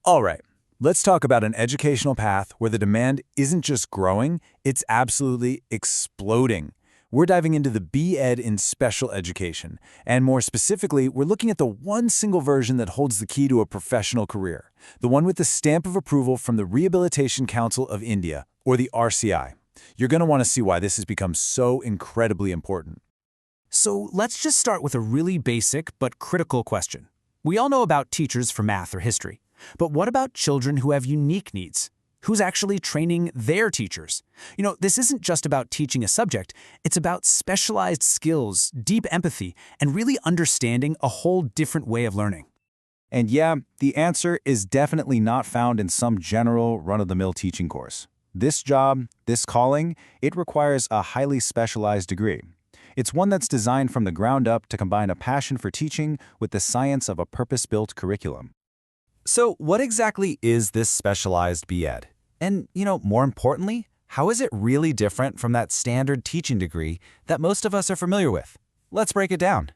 All right, let's talk about an educational path where the demand isn't just growing, it's absolutely exploding. We're diving into the B.Ed in special education, and more specifically, we're looking at the one single version that holds the key to a professional career, the one with the stamp of approval from the Rehabilitation Council of India, or the RCI. You're going to want to see why this has become so incredibly important. So let's just start with a really basic but critical question. We all know about teachers for math or history, but what about children who have unique needs? Who's actually training their teachers? This isn't just about teaching a subject, it's about specialized skills, deep empathy, and really understanding a whole different way of learning. And yeah, the answer is definitely not found in some general run-of-the-mill teaching course. This job, this calling, it requires a highly specialized degree. It's one that's designed from the ground up to combine a passion for teaching with the science of a purpose-built curriculum. So what exactly is this specialized B.Ed? And, more importantly, how is it really different from that standard teaching degree that most of us are familiar with? Let's break it down.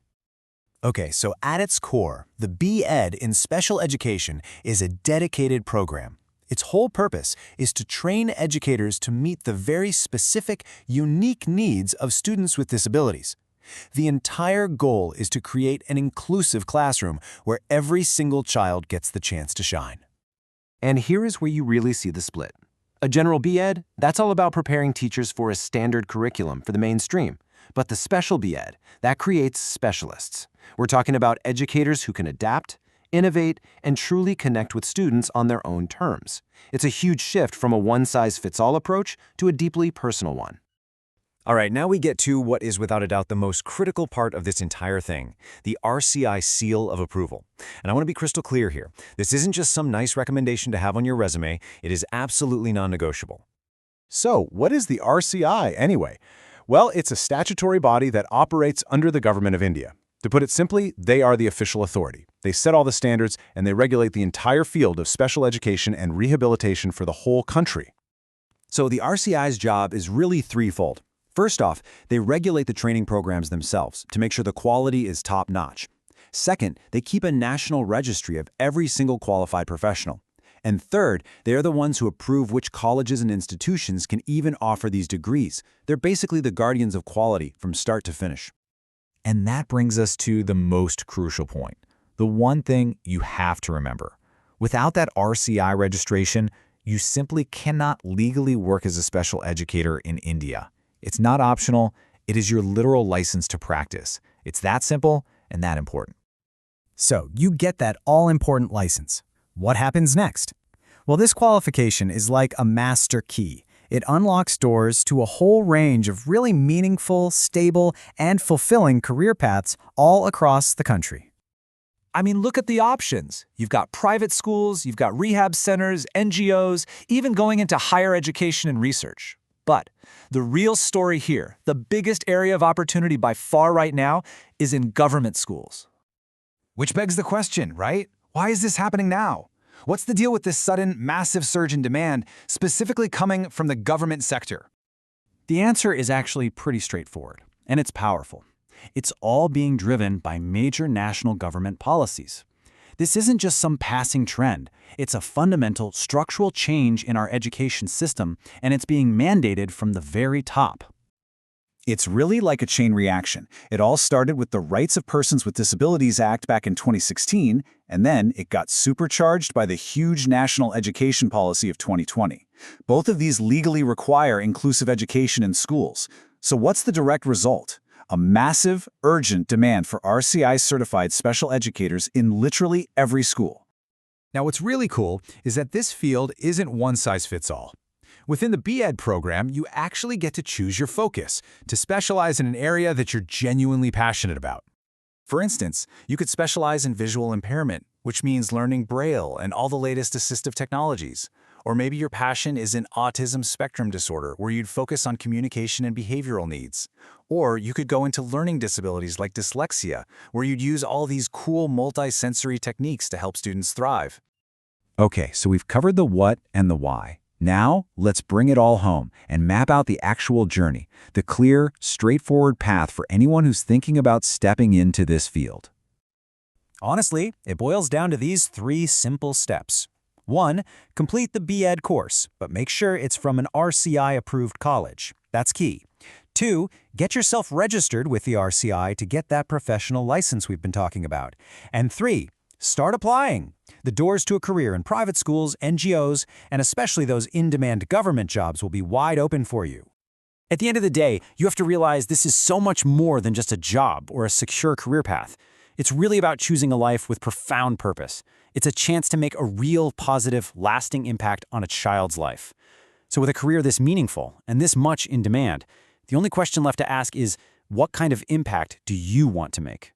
Okay, so at its core, the B.Ed in special education is a dedicated program. Its whole purpose is to train educators to meet the very specific, unique needs of students with disabilities. The entire goal is to create an inclusive classroom where every single child gets the chance to shine. And here is where you really see the split. A general B.Ed, that's all about preparing teachers for a standard curriculum for the mainstream. But the special B.Ed, that creates specialists. We're talking about educators who can adapt, innovate, and truly connect with students on their own terms. It's a huge shift from a one-size-fits-all approach to a deeply personal one. All right, now we get to what is without a doubt the most critical part of this entire thing, the RCI seal of approval. And I want to be crystal clear here. This isn't just some nice recommendation to have on your resume. It is absolutely non-negotiable. So, what is the RCI anyway? Well, it's a statutory body that operates under the government of India. To put it simply, they are the official authority. They set all the standards and they regulate the entire field of special education and rehabilitation for the whole country. So the RCI's job is really threefold. First off, they regulate the training programs themselves to make sure the quality is top-notch. Second, they keep a national registry of every single qualified professional. And third, they are the ones who approve which colleges and institutions can even offer these degrees. They're basically the guardians of quality from start to finish. And that brings us to the most crucial point, the one thing you have to remember. Without that RCI registration, you simply cannot legally work as a special educator in India. It's not optional, it is your literal license to practice. It's that simple and that important. So you get that all-important license. What happens next? Well, this qualification is like a master key. It unlocks doors to a whole range of really meaningful, stable, and fulfilling career paths all across the country. I mean, look at the options. You've got private schools, you've got rehab centers, NGOs, even going into higher education and research. But the real story here, the biggest area of opportunity by far right now, is in government schools. Which begs the question, right? Why is this happening now? What's the deal with this sudden, massive surge in demand, specifically coming from the government sector? The answer is actually pretty straightforward, and it's powerful. It's all being driven by major national government policies. This isn't just some passing trend. It's a fundamental structural change in our education system, and it's being mandated from the very top. It's really like a chain reaction. It all started with the Rights of Persons with Disabilities Act back in 2016, and then it got supercharged by the huge national education policy of 2020. Both of these legally require inclusive education in schools. So what's the direct result? A massive, urgent demand for RCI-certified special educators in literally every school. Now, what's really cool is that this field isn't one-size-fits-all. Within the B.Ed program, you actually get to choose your focus, to specialize in an area that you're genuinely passionate about. For instance, you could specialize in visual impairment, which means learning Braille and all the latest assistive technologies. Or maybe your passion is in autism spectrum disorder, where you'd focus on communication and behavioral needs. Or you could go into learning disabilities like dyslexia, where you'd use all these cool multi-sensory techniques to help students thrive. Okay, so we've covered the what and the why. Now, let's bring it all home and map out the actual journey, the clear, straightforward path for anyone who's thinking about stepping into this field. Honestly, it boils down to these 3 simple steps. 1. Complete the B.Ed course, but make sure it's from an RCI-approved college. That's key. 2. Get yourself registered with the RCI to get that professional license we've been talking about. And 3. Start applying. The doors to a career in private schools, NGOs, and especially those in-demand government jobs will be wide open for you. At the end of the day, you have to realize this is so much more than just a job or a secure career path. It's really about choosing a life with profound purpose. It's a chance to make a real, positive, lasting impact on a child's life. So with a career this meaningful and this much in demand, the only question left to ask is, what kind of impact do you want to make?